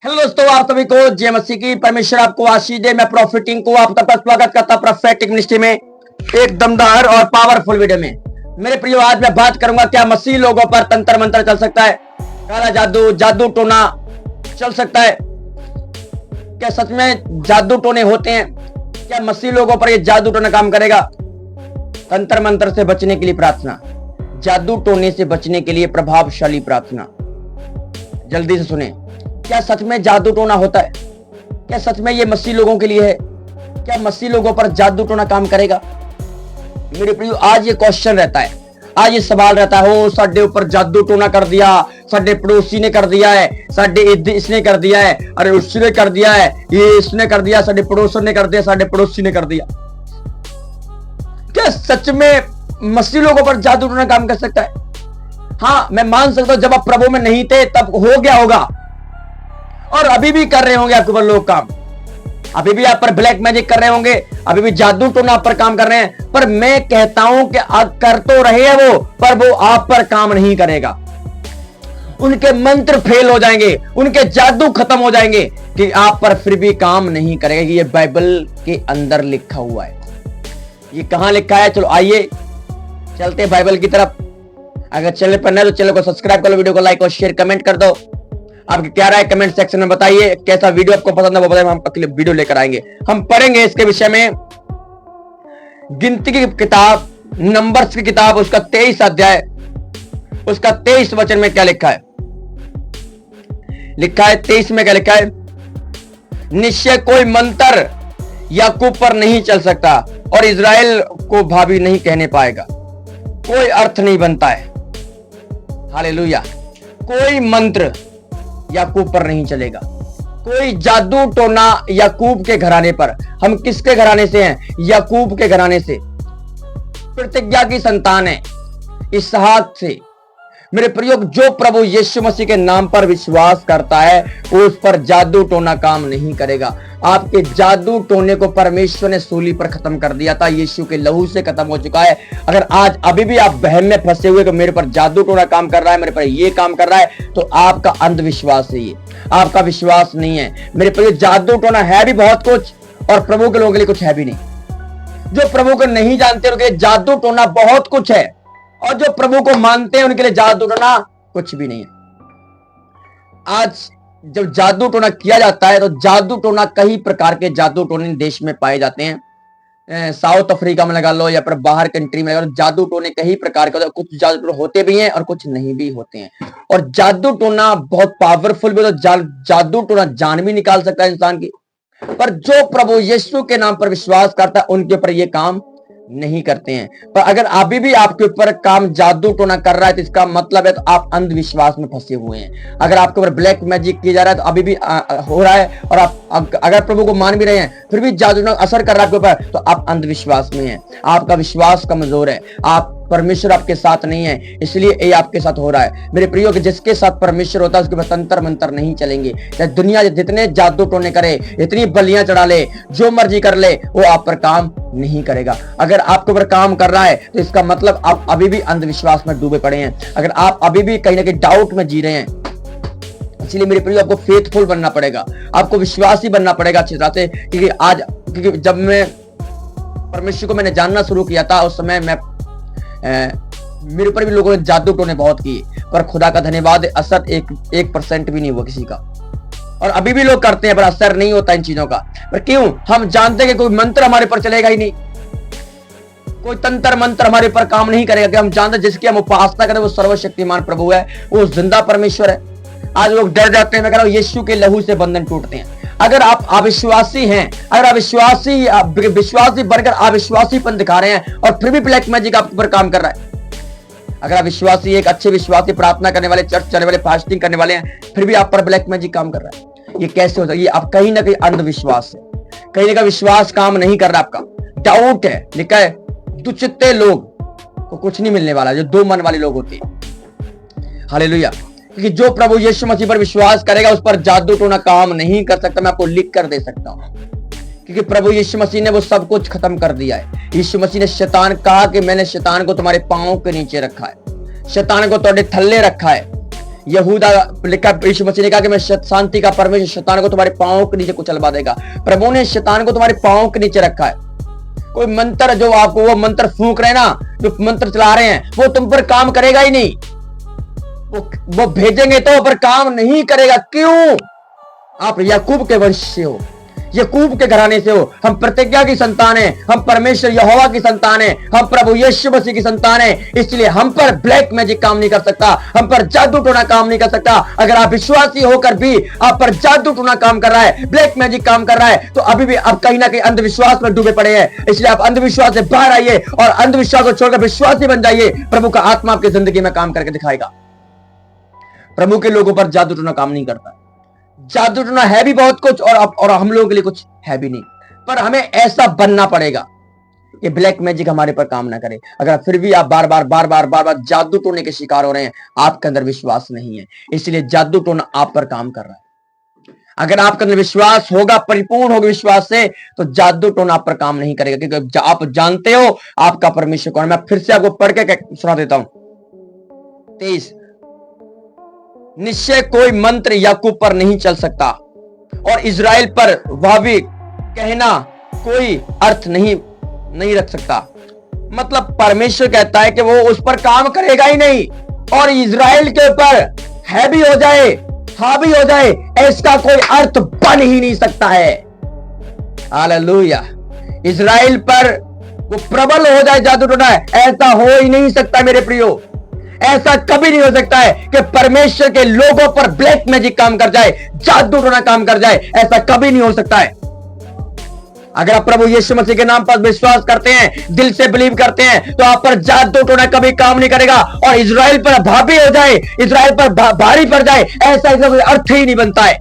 Hello दोस्तों, आप सभी को जय मसीह की। परमेश्वर आपको आशीष दे। मैं प्रॉफिट टिंग को आप सबका स्वागत करता प्रॉफिटिक मिनिस्ट्री में एक दमदार और पावरफुल वीडियो में। मेरे प्रियो, आज मैं बात करूंगा क्या मसीह लोगों पर तंत्र मंत्र चल सकता है, काला जादू, जादू टोना चल सकता है। क्या सच में जादू टोने होते हैं? क्या मसीह लोगों पर यह जादू टोना काम करेगा? तंत्र मंत्र से बचने के लिए प्रार्थना, जादू टोने से बचने के लिए प्रभावशाली प्रार्थना। जल्दी से सुने, क्या सच में जादू टोना होता है? क्या सच में ये मसीह लोगों के लिए है? क्या मसीह लोगों पर जादू टोना काम करेगा? मेरे प्रियो, आज ये क्वेश्चन रहता है, आज ये सवाल रहता है, हो साडे ऊपर जादू टोना कर दिया, साडे पड़ोसी ने कर दिया है, साडे इसने कर दिया है, अरे उसने कर दिया है, ये इसने कर दिया, साडे पड़ोसन ने कर दिया, साडे पड़ोसी ने कर दिया। क्या सच में मसीह लोगों पर जादू टोना काम कर सकता है? हाँ, मैं मान सकता हूं, जब आप प्रभु में नहीं थे तब हो गया होगा, और अभी भी कर रहे होंगे आपके ऊपर लोग काम। अभी भी आप पर ब्लैक मैजिक कर रहे होंगे, अभी भी जादू टोना आप पर काम कर रहे हैं। पर मैं कहता हूं कि कर तो रहे हैं वो, पर वो आप पर काम नहीं करेगा। उनके मंत्र फेल हो जाएंगे, उनके जादू खत्म हो जाएंगे, कि आप पर फिर भी काम नहीं करेगा। ये बाइबल के अंदर लिखा हुआ है। ये कहां लिखा है? चलो आइए चलते बाइबल की तरफ। अगर चैनल पर नए तो चैनल को सब्सक्राइब कर लो, वीडियो को लाइक और शेयर कमेंट कर दो। आपकी क्या राय कमेंट सेक्शन में बताइए। कैसा वीडियो आपको पसंद है वो बताइए, हम अगले वीडियो लेकर आएंगे। हम पढ़ेंगे इसके विषय में गिनती की किताब, नंबर्स की किताब, उसका 23 अध्याय, उसका 23 वचन में क्या लिखा है? लिखा है 23 में क्या लिखा है? निश्चय कोई मंत्र याकूब पर नहीं चल सकता और इजराइल को भावी नहीं कहने पाएगा। कोई अर्थ नहीं बनता है। हालेलुया। कोई मंत्र याकूब पर नहीं चलेगा, कोई जादू टोना याकूब के घराने पर। हम किसके घराने से हैं? याकूब के घराने से, प्रतिज्ञा की संतान है, इसहाक से। मेरे प्रियो, जो प्रभु यीशु मसीह के नाम पर विश्वास करता है उस पर जादू टोना काम नहीं करेगा। आपके जादू टोने को परमेश्वर ने सूली पर खत्म कर दिया था, यीशु के लहू से खत्म हो चुका है। अगर आज अभी भी आप बहम में फंसे हुए कि मेरे पर जादू टोना काम कर रहा है, मेरे पर ये काम कर रहा है, तो आपका अंधविश्वास है, ये आपका विश्वास नहीं है। मेरे प्रियो, जादू टोना है भी बहुत कुछ और प्रभु के लोगों के लिए कुछ है भी नहीं। जो प्रभु को नहीं जानते उनके लिए जादू टोना बहुत कुछ है, और जो प्रभु को मानते हैं उनके लिए जादू टोना कुछ भी नहीं है। आज जब जादू टोना किया जाता है तो जादू टोना, कई प्रकार के जादू टोने देश में पाए जाते हैं। साउथ अफ्रीका में लगा लो या फिर बाहर कंट्री में लगा लो, जादू टोने कई प्रकार के होते हैं। कुछ जादू टोने होते भी हैं और कुछ नहीं भी होते हैं। और जादू टोना बहुत पावरफुल भी होता है। जादू टोना जान भी निकाल सकता है इंसान की। पर जो प्रभु यीशु के नाम पर विश्वास करता है उनके ऊपर यह काम नहीं करते हैं। पर अगर अभी भी आपके ऊपर काम जादू टोना कर रहा है तो इसका मतलब है तो आप अंधविश्वास में फंसे हुए हैं। अगर आपके ऊपर ब्लैक मैजिक किया जा रहा है तो अभी भी हो रहा है, और आप अगर प्रभु को मान भी रहे हैं फिर भी जादू टोना असर कर रहा है आपके ऊपर, तो आप अंधविश्वास में हैं। आपका विश्वास कमजोर है, आप परमेश्वर आपके साथ नहीं है, इसलिए ये आपके साथ हो रहा है। मेरे प्रियो, कि जिसके साथ परमेश्वर होता है उसके पास तंत्र मंत्र नहीं चलेंगे। चाहे दुनिया जितने जादू टोने करे, इतनी बलियां चढ़ा ले, जो मर्जी कर ले, वो आप पर काम नहीं करेगा। अगर आपके ऊपर काम कर रहा है तो इसका मतलब आप अभी भी अंधविश्वास में डूबे पड़े हैं। अगर आप अभी भी कहीं ना कहीं डाउट में जी रहे हैं, इसलिए मेरे प्रियो, आपको फेथफुल बनना पड़ेगा, आपको विश्वासी बनना पड़ेगा अच्छी तरह से। क्योंकि जब मैं परमेश्वर को मैंने जानना शुरू किया था उस समय मेरे ऊपर भी लोगों ने जादू टोने बहुत किए, पर खुदा का धन्यवाद, असर 1% भी नहीं हुआ किसी का। और अभी भी लोग करते हैं पर असर नहीं होता इन चीजों का। पर क्यों? हम जानते हैं कि कोई मंत्र हमारे पर चलेगा ही नहीं, कोई तंत्र मंत्र हमारे पर काम नहीं करेगा। कि हम जानते हैं जिसकी हम उपासना करें वो सर्वशक्तिमान प्रभु है, वो जिंदा परमेश्वर है। आज लोग डर जाते हैं, मैं कह रहा हूं यीशु के लहू से बंधन टूटते हैं। अगर आप अविश्वासी हैं, अगर आप विश्वासी बनकर अविश्वासीपन दिखा रहे हैं और फिर भी ब्लैक मैजिक आपके ऊपर काम कर रहा है, अगर आप विश्वासी, एक अच्छे विश्वासी, प्रार्थना करने वाले, चर्च चलने वाले, फास्टिंग करने वाले हैं, फिर भी आप पर ब्लैक मैजिक काम कर रहा है, ये कैसे हो सकता है? ये आप कहीं ना कहीं अंधविश्वास है, कहीं ना कहीं विश्वास काम नहीं कर रहा, आपका डाउट है। लिखा है दुचित्ते लोग को कुछ नहीं मिलने वाला, जो दो मन वाले लोग होते हैं। हालेलुया। क्योंकि जो प्रभु यीशु मसीह पर विश्वास करेगा उस पर जादू टोना काम नहीं कर सकता। मैं आपको लिख कर दे सकता हूं, क्योंकि प्रभु यीशु मसीह ने वो सब कुछ खत्म कर दिया है। यीशु मसीह ने शैतान कहा कि मैंने शैतान को तुम्हारे पांव के नीचे रखा है, शैतान को तुम्हारे थल्ले रखा है। यहूदा लिखा, यीशु मसीह ने कहा कि मैं शांति का परमेश्वर शैतान को तुम्हारे पांवों के नीचे कुचलवा देगा। प्रभु ने शैतान को तुम्हारे पांवों के नीचे रखा है। कोई मंत्र जो आपको वो मंत्र फूंक रहे ना, जो मंत्र चला रहे हैं, वो तुम पर काम करेगा ही नहीं। वो भेजेंगे तो पर काम नहीं करेगा। क्यों? आप याकूब के वंश से हो, याकूब के घराने से हो। हम प्रतिज्ञा की संतान हैं, हम परमेश्वर यहोवा की संतान हैं, हम प्रभु यीशु मसीह की संतान हैं। इसलिए हम पर ब्लैक मैजिक काम नहीं कर सकता, हम पर जादू टोना काम नहीं कर सकता। अगर आप विश्वासी होकर भी आप पर जादू टोना काम कर रहा है, ब्लैक मैजिक काम कर रहा है, तो अभी भी आप कहीं ना कहीं अंधविश्वास में डूबे पड़े हैं। इसलिए आप अंधविश्वास से बाहर आइए और अंधविश्वास को छोड़कर विश्वासी बन जाइए। प्रभु का आत्मा आपकी जिंदगी में काम करके दिखाएगा। प्रभु के लोगों पर जादू टोना काम नहीं करता। जादू टोना है भी बहुत कुछ और हम लोगों के लिए कुछ है भी नहीं, पर हमें ऐसा बनना पड़ेगा कि ब्लैक मैजिक हमारे पर काम ना करे। अगर फिर भी आप बार बार जादू टोने के शिकार हो रहे हैं, आपके अंदर विश्वास नहीं है, इसलिए जादू टोना आप पर काम कर रहा है। अगर आपके अंदर विश्वास होगा, परिपूर्ण होगा विश्वास से, तो जादू टोना आप पर काम नहीं करेगा, क्योंकि आप जानते हो आपका परमेश्वर कौन है। मैं फिर से आपको पढ़ के सुना देता हूं। 23, निश्चय कोई मंत्र याकूब पर नहीं चल सकता और इजराइल पर वह भी कहना कोई अर्थ नहीं रख सकता। मतलब परमेश्वर कहता है कि वो उस पर काम करेगा ही नहीं, और इजराइल के ऊपर है भी हो जाए, हावी हो जाए, इसका कोई अर्थ बन ही नहीं सकता है। हालेलुया। इजराइल पर वो प्रबल हो जाए जादू टोना, ऐसा हो ही नहीं सकता मेरे प्रियो। ऐसा कभी नहीं हो सकता है कि परमेश्वर के लोगों पर ब्लैक मैजिक काम कर जाए, जादू टोना काम कर जाए, ऐसा कभी नहीं हो सकता है। अगर आप प्रभु यीशु मसीह के नाम पर विश्वास करते हैं, दिल से बिलीव करते हैं, तो आप पर जादू टोना कभी काम नहीं करेगा। और इजराइल पर भारी हो जाए, इजराइल पर भारी पड़ जाए, ऐसा कोई अर्थ ही नहीं बनता है।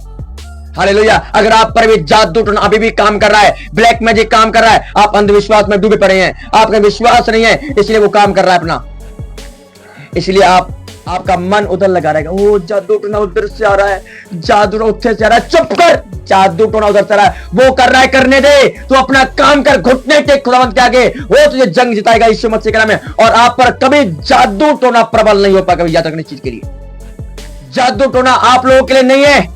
हालेलुया। अगर आप पर भी जादू टोना अभी भी काम कर रहा है, ब्लैक मैजिक काम कर रहा है, आप अंधविश्वास में डूबे पड़े हैं, आपका विश्वास नहीं है, इसलिए वो काम कर रहा है अपना। इसलिए आपका मन उधर लगा रहेगा, ओ जादू टोना उधर से आ रहा है, जादू टोना उधर से आ रहा है। चुप कर, जादू टोना उधर से आ रहा है, वो कर रहा है, करने दे। तू अपना काम कर, घुटने टेक खुदावंत के आगे, वो तुझे जंग जिताएगा यीशु मसीह के नाम में। और आप पर कभी जादू टोना प्रबल नहीं हो पाएगा। याद रखने चीज के लिए, जादू टोना आप लोगों के लिए नहीं है,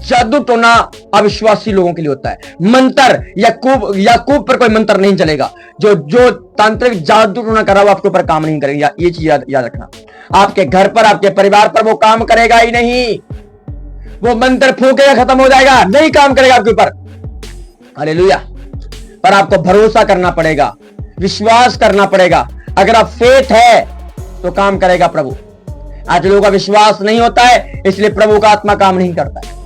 जादू टोना अविश्वासी लोगों के लिए होता है। मंत्र याकूब पर कोई मंत्र नहीं चलेगा। जो तांत्रिक जादू टोना कर रहा है आपके ऊपर काम नहीं करेगा। ये चीज याद रखना। आपके घर पर, आपके परिवार पर वो काम करेगा ही नहीं। वो मंत्र फूकेगा, खत्म हो जाएगा, नहीं काम करेगा आपके ऊपर। हालेलुया। पर आपको भरोसा करना पड़ेगा, विश्वास करना पड़ेगा। अगर आप फेथ है तो काम करेगा प्रभु। आज लोगों का विश्वास नहीं होता है, इसलिए प्रभु का आत्मा काम नहीं करता है।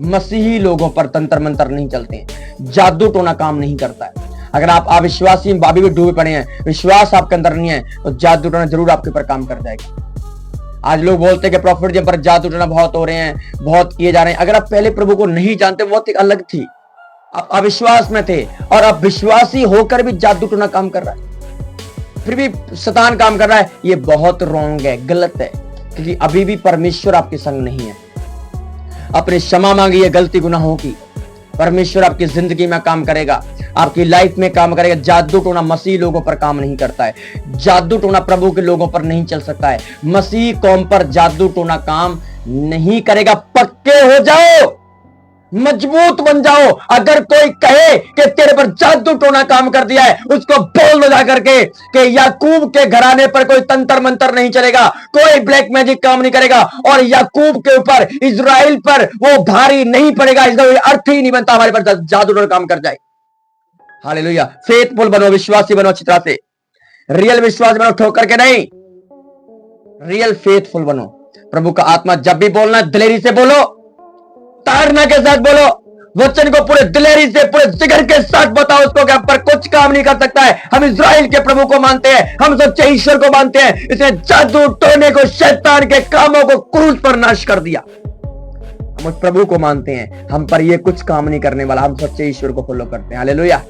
मसीही लोगों पर तंत्र मंत्र नहीं चलते हैं, जादू टोना काम नहीं करता है। अगर आप अविश्वासी बाबी में डूबे पड़े हैं, विश्वास आपके अंदर नहीं है, तो जादू टोना जरूर आपके ऊपर काम कर जाएगा। आज लोग बोलते हैं कि प्रॉफिट जी पर जादू टोना बहुत हो रहे हैं, बहुत किए जा रहे हैं। अगर आप पहले प्रभु को नहीं जानते, बहुत एक अलग थी, आप अविश्वास में थे, और अब विश्वासी होकर भी जादू टोना काम कर रहा है, फिर भी शैतान काम कर रहा है। ये बहुत रॉन्ग है, गलत है, क्योंकि अभी भी परमेश्वर आपके संग नहीं है। अपने क्षमा मांगिए गलती गुनाहों की, परमेश्वर आपकी जिंदगी में काम करेगा, आपकी लाइफ में काम करेगा। जादू टोना मसीह लोगों पर काम नहीं करता है, जादू टोना प्रभु के लोगों पर नहीं चल सकता है। मसीह कौम पर जादू टोना काम नहीं करेगा। पक्के हो जाओ, मजबूत बन जाओ। अगर कोई कहे कि तेरे पर जादू टोना काम कर दिया है, उसको बोल दो जाकर के कि याकूब के घराने पर कोई तंत्र मंत्र नहीं चलेगा, कोई ब्लैक मैजिक काम नहीं करेगा, और याकूब के ऊपर, इजराइल पर वो भारी नहीं पड़ेगा। इसका कोई अर्थ ही नहीं बनता हमारे पर जादू टोना काम कर जाए। हालेलुया। फेथफुल बनो, विश्वासी बनो, अच्छी तरह से रियल विश्वास बनो, ठोकर के नहीं, रियल फेथफुल बनो। प्रभु का आत्मा जब भी बोलना दिलेरी से बोलो, ताड़ना के साथ बोलो, वचन को पूरे दिलेरी से, पूरे जिगर के साथ बताओ उसको कि हम पर कुछ काम नहीं कर सकता है। हम इजराइल के प्रभु को मानते हैं, हम सच्चे ईश्वर को मानते हैं। इसने जादू टोने को, शैतान के कामों को क्रूस पर नाश कर दिया। हम उस प्रभु को मानते हैं, हम पर ये कुछ काम नहीं करने वाला। हम सच्चे ईश्वर को फॉलो करते हैं। हालेलुया।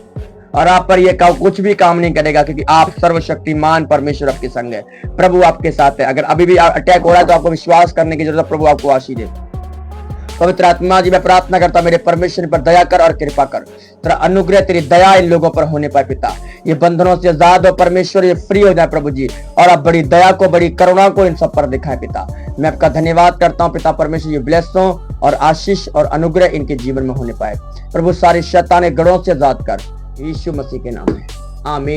और आप पर ये कुछ भी काम नहीं करेगा, क्योंकि आप सर्वशक्तिमान परमेश्वर आपके संग है, प्रभु आपके साथ है। अगर अभी भी अटैक हो रहा है तो आपको विश्वास करने की जरूरत है, प्रभु आपको आशीष दे। पवित्र आत्मा जी मैं प्रार्थना करता हूं मेरे परमेश्वर पर दया कर और कृपा कर, तेरा अनुग्रह तेरी दया इन लोगों पर होने पाए पिता। ये बंधनों से आजाद हो परमेश्वर, ये फ्री हो जाए प्रभु जी, और आप बड़ी दया को बड़ी करुणा को इन सब पर दिखाए पिता। मैं आपका धन्यवाद करता हूं पिता परमेश्वर, ये ब्लेस हो और आशीष और अनुग्रह इनके जीवन में होने पाए प्रभु। सारी शैतानी गढ़ों से आजाद कर, यीशु मसीह के नाम में आमीन।